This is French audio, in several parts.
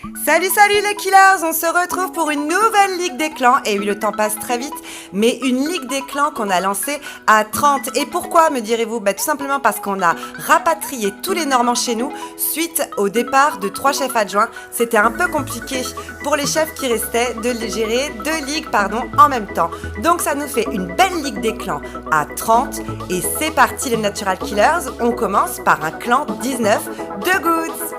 Salut, salut les killers, on se retrouve pour une nouvelle Ligue des clans. Et oui, le temps passe très vite, mais une Ligue des clans qu'on a lancée à 30. Et pourquoi, me direz-vous? Tout simplement parce qu'on a rapatrié tous les Normands chez nous suite au départ de 3 chefs adjoints. C'était un peu compliqué pour les chefs qui restaient de gérer 2 ligues en même temps. Donc ça nous fait une belle Ligue des clans à 30. Et c'est parti les Natural Killers, on commence par un clan 19 de Goods.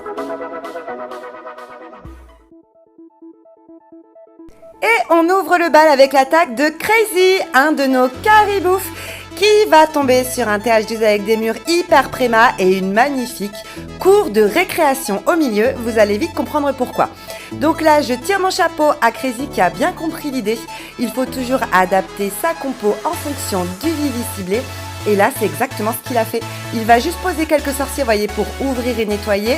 Et on ouvre le bal avec l'attaque de Crazy, un de nos cariboufs qui va tomber sur un TH2 avec des murs hyper préma et une magnifique cour de récréation au milieu. Vous allez vite comprendre pourquoi. Donc là, je tire mon chapeau à Crazy qui a bien compris l'idée. Il faut toujours adapter sa compo en fonction du vivi ciblé. Et là, c'est exactement ce qu'il a fait. Il va juste poser quelques sorciers, voyez, pour ouvrir et nettoyer.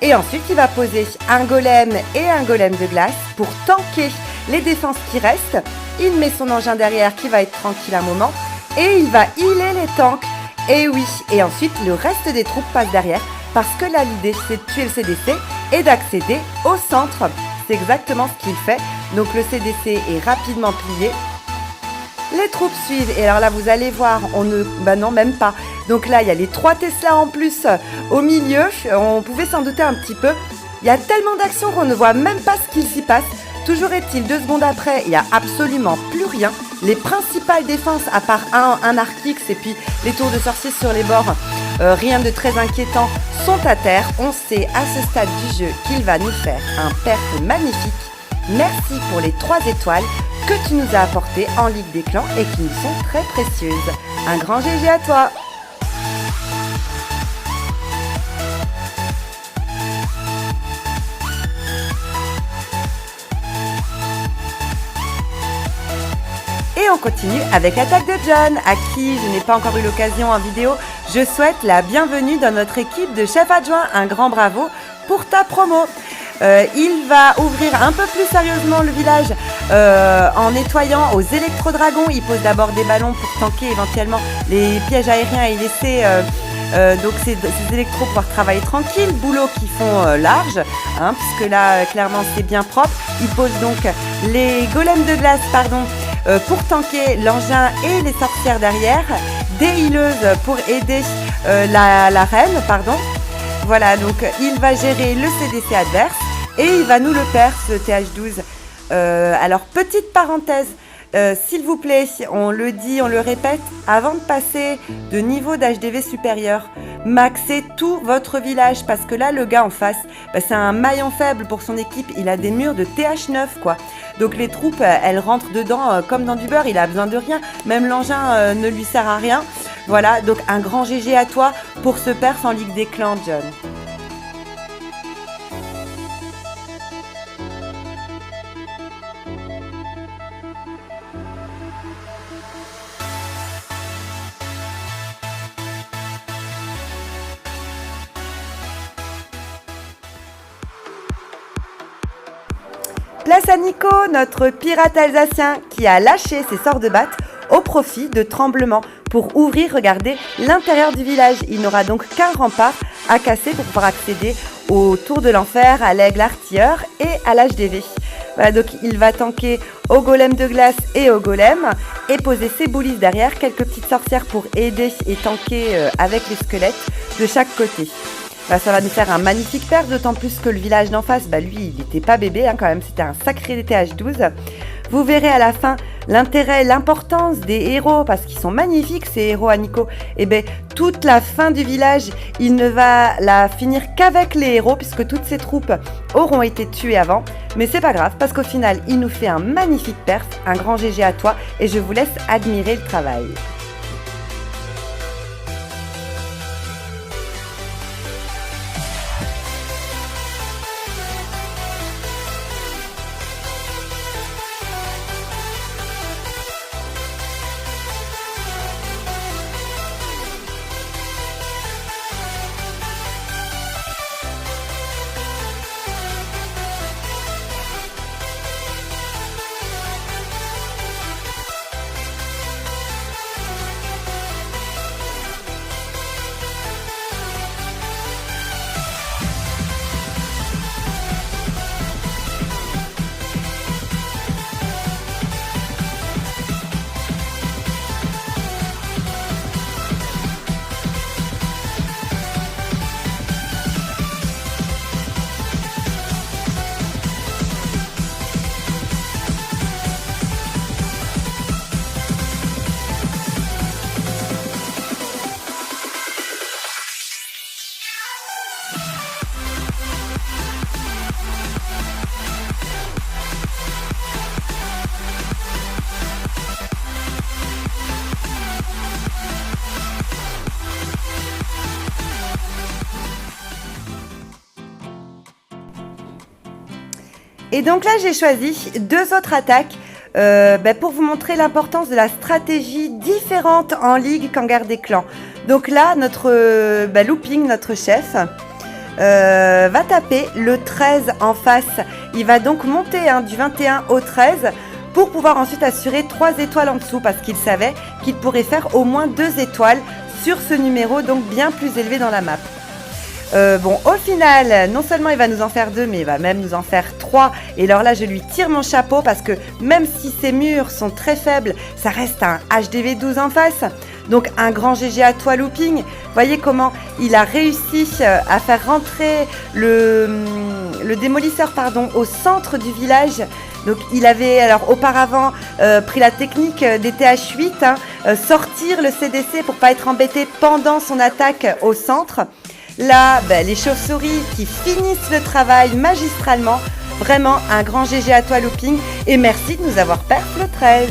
Et ensuite, il va poser un golem et un golem de glace pour tanker les défenses qui restent. Il met son engin derrière qui va être tranquille un moment. Et il va healer les tanks. Et oui, et ensuite, le reste des troupes passe derrière. Parce que là, l'idée, c'est de tuer le CDC et d'accéder au centre. C'est exactement ce qu'il fait. Donc le CDC est rapidement plié. Les troupes suivent et alors là vous allez voir, non même pas. Donc là il y a les 3 Tesla en plus au milieu, on pouvait s'en douter un petit peu. Il y a tellement d'actions qu'on ne voit même pas ce qu'il s'y passe. Toujours est-il, 2 secondes après, il n'y a absolument plus rien. Les principales défenses, à part un Arctix et puis les tours de sorciers sur les bords, rien de très inquiétant, sont à terre. On sait à ce stade du jeu qu'il va nous faire un perf magnifique. Merci pour les 3 étoiles que tu nous as apportées en Ligue des Clans et qui nous sont très précieuses. Un grand GG à toi! Et on continue avec l'attaque de John, à qui je n'ai pas encore eu l'occasion en vidéo. Je souhaite la bienvenue dans notre équipe de chefs adjoints. Un grand bravo pour ta promo. Il va ouvrir un peu plus sérieusement le village en nettoyant aux électrodragons. Il pose d'abord des ballons pour tanker éventuellement les pièges aériens et laisser donc ces électros pouvoir travailler tranquille. Boulot qui font large, puisque là clairement c'est bien propre. Il pose donc les golems de glace pour tanker l'engin et les sorcières derrière. Des healeuses pour aider la reine. Voilà, donc il va gérer le CDC adverse et il va nous le faire, ce TH12. Alors, petite parenthèse, s'il vous plaît, on le dit, on le répète, avant de passer de niveau d'HDV supérieur, maxez tout votre village parce que là, le gars en face, c'est un maillon faible pour son équipe. Il a des murs de TH9, quoi. Donc les troupes, elles rentrent dedans comme dans du beurre. Il a besoin de rien. Même l'engin ne lui sert à rien. Voilà, donc un grand GG à toi pour ce perf en Ligue des Clans, John. Place à Nico, notre pirate alsacien qui a lâché ses sorts de batte au profit de Tremblement pour ouvrir, regardez, l'intérieur du village. Il n'aura donc qu'un rempart à casser pour pouvoir accéder au tour de l'enfer, à l'aigle artilleur et à l'HDV. Voilà, donc il va tanker au golem de glace et au golem et poser ses boulisses derrière, quelques petites sorcières pour aider et tanker avec les squelettes de chaque côté. Ça va nous faire un magnifique perf, d'autant plus que le village d'en face, lui, il n'était pas bébé quand même, c'était un sacré TH12. Vous verrez à la fin l'intérêt, l'importance des héros, parce qu'ils sont magnifiques ces héros à Nico. Et toute la fin du village, il ne va la finir qu'avec les héros, puisque toutes ces troupes auront été tuées avant. Mais c'est pas grave, parce qu'au final, il nous fait un magnifique perf, un grand GG à toi, et je vous laisse admirer le travail. Et donc là, j'ai choisi 2 autres attaques pour vous montrer l'importance de la stratégie différente en ligue qu'en guerre des clans. Donc là, notre Looping, notre chef, va taper le 13 en face. Il va donc monter du 21 au 13 pour pouvoir ensuite assurer 3 étoiles en dessous parce qu'il savait qu'il pourrait faire au moins 2 étoiles sur ce numéro, donc bien plus élevé dans la map. Au final, non seulement il va nous en faire 2, mais il va même nous en faire 3. Et alors là, je lui tire mon chapeau parce que même si ces murs sont très faibles, ça reste un HDV 12 en face. Donc un grand GG à toi, Looping. Voyez comment il a réussi à faire rentrer le démolisseur au centre du village. Donc il avait alors auparavant pris la technique des TH8, sortir le CDC pour pas être embêté pendant son attaque au centre. Là, les chauves-souris qui finissent le travail magistralement. Vraiment un grand GG à toi, Looping. Et merci de nous avoir perf le 13.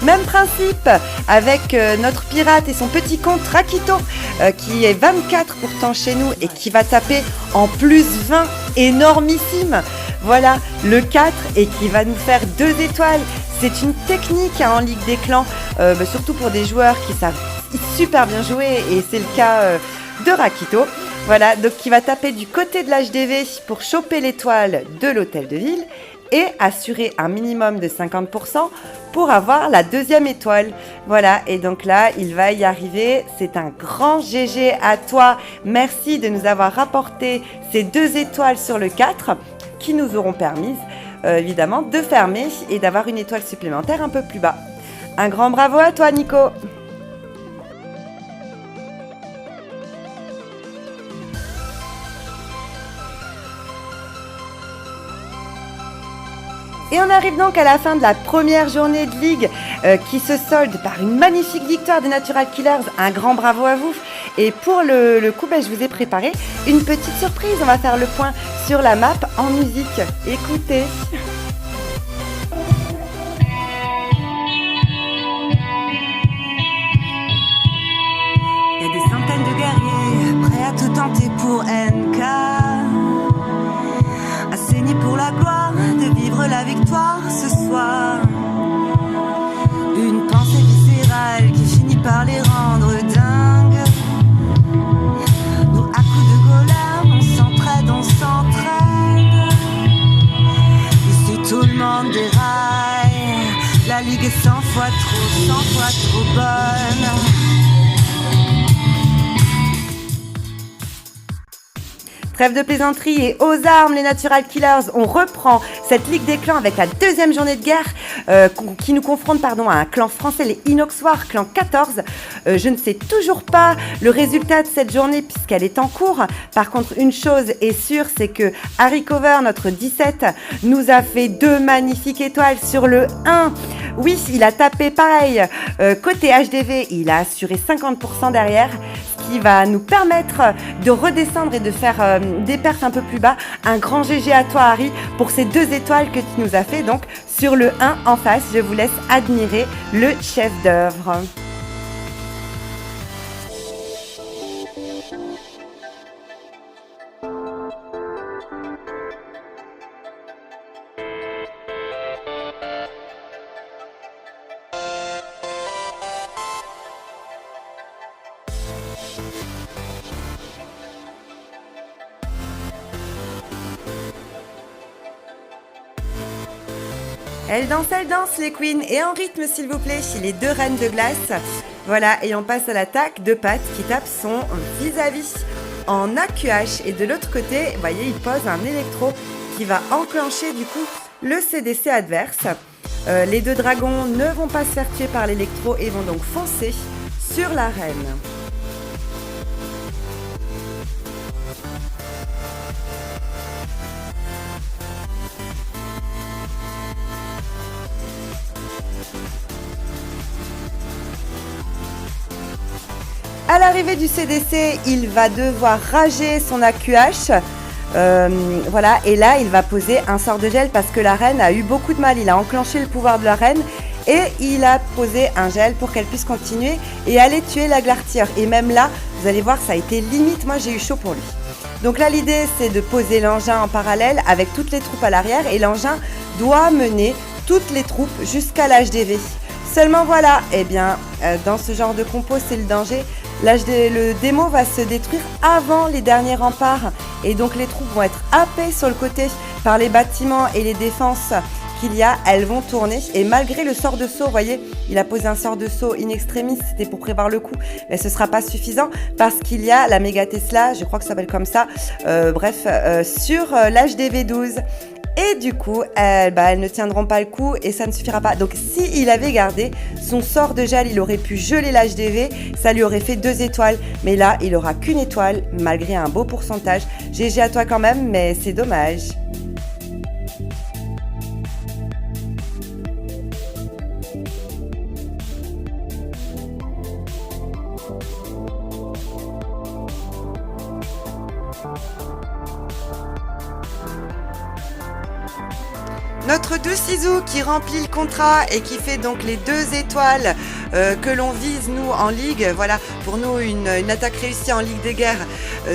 Même principe avec notre pirate et son petit compte Rakito qui est 24 pourtant chez nous et qui va taper en plus 20, énormissime. Voilà le 4 et qui va nous faire 2 étoiles. C'est une technique en Ligue des Clans, surtout pour des joueurs qui savent super bien jouer et c'est le cas de Rakito. Voilà, donc qui va taper du côté de l'HDV pour choper l'étoile de l'hôtel de ville et assurer un minimum de 50% pour avoir la 2e étoile. Voilà, et donc là, il va y arriver. C'est un grand GG à toi. Merci de nous avoir rapporté ces 2 étoiles sur le 4 qui nous auront permis, évidemment, de fermer et d'avoir une étoile supplémentaire un peu plus bas. Un grand bravo à toi, Nico. Et on arrive donc à la fin de la première journée de ligue qui se solde par une magnifique victoire des Natural Killers. Un grand bravo à vous. Et pour le coup, je vous ai préparé une petite surprise. On va faire le point sur la map en musique. Écoutez. Il y a des centaines de guerriers prêts à tout tenter pour NK. À saigner pour la gloire, de vivre la victoire ce soir. Une pensée viscérale qui finit par les rendre dingues. Nous à coups de golem, on s'entraide, on s'entraîne. Ici tout le monde déraille. La ligue est 100 fois trop bonne. Trêve de plaisanterie et aux armes les Natural Killers, on reprend cette Ligue des Clans avec la 2e journée de guerre qui nous confronte à un clan français, les Inox War, clan 14. Je ne sais toujours pas le résultat de cette journée puisqu'elle est en cours. Par contre, une chose est sûre, c'est que Harry Cover, notre 17, nous a fait 2 magnifiques étoiles sur le 1. Oui, il a tapé pareil. Côté HDV, il a assuré 50% derrière, ce qui va nous permettre de redescendre et de faire des perfs un peu plus bas. Un grand GG à toi, Harry, pour ces 2 étoiles que tu nous as fait. Donc, sur le 1 en face, je vous laisse admirer le chef d'œuvre. Elle danse les queens et en rythme s'il vous plaît, les 2 reines de glace. Voilà, et on passe à l'attaque de Pat qui tape son vis-à-vis en AQH. Et de l'autre côté, vous voyez, il pose un électro qui va enclencher du coup le CDC adverse. Les 2 dragons ne vont pas se faire tuer par l'électro et vont donc foncer sur la reine. À l'arrivée du CDC, il va devoir rager son AQH. Voilà, et là il va poser un sort de gel parce que la reine a eu beaucoup de mal. Il a enclenché le pouvoir de la reine et il a posé un gel pour qu'elle puisse continuer et aller tuer la Glartier. Et même là, vous allez voir, ça a été limite, moi j'ai eu chaud pour lui. Donc là l'idée c'est de poser l'engin en parallèle avec toutes les troupes à l'arrière et l'engin doit mener toutes les troupes jusqu'à l'HDV. Seulement voilà, eh bien dans ce genre de compo c'est le danger. Le démo va se détruire avant les derniers remparts et donc les troupes vont être happées sur le côté par les bâtiments et les défenses qu'il y a, elles vont tourner et malgré le sort de saut, vous voyez, il a posé un sort de saut in extremis, c'était pour prévoir le coup, mais ce sera pas suffisant parce qu'il y a la méga Tesla, je crois que ça s'appelle comme ça, sur l'HDV 12. Et du coup, elles ne tiendront pas le coup et ça ne suffira pas. Donc s'il avait gardé son sort de gel, il aurait pu geler l'HDV, ça lui aurait fait 2 étoiles. Mais là, il aura qu'une étoile, malgré un beau pourcentage. GG à toi quand même, mais c'est dommage. Notre Doucizou qui remplit le contrat et qui fait donc les 2 étoiles que l'on vise nous en ligue. Voilà, pour nous une attaque réussie en ligue des guerres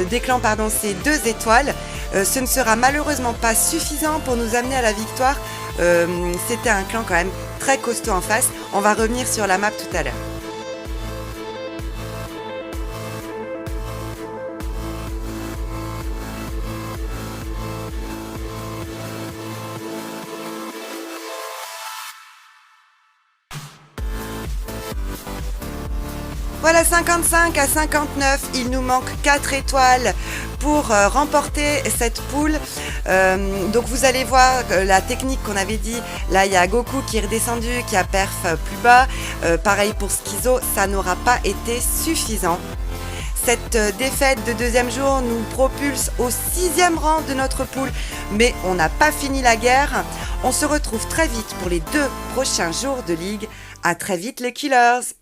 des clans, c'est 2 étoiles. Ce ne sera malheureusement pas suffisant pour nous amener à la victoire. C'était un clan quand même très costaud en face. On va revenir sur la map tout à l'heure. Voilà, 55 à 59, il nous manque 4 étoiles pour remporter cette poule. Donc vous allez voir la technique qu'on avait dit. Là, il y a Goku qui est redescendu, qui a perf plus bas. Pareil pour Schizo, ça n'aura pas été suffisant. Cette défaite de 2e jour nous propulse au 6e rang de notre poule. Mais on n'a pas fini la guerre. On se retrouve très vite pour les 2 prochains jours de ligue. À très vite les killers!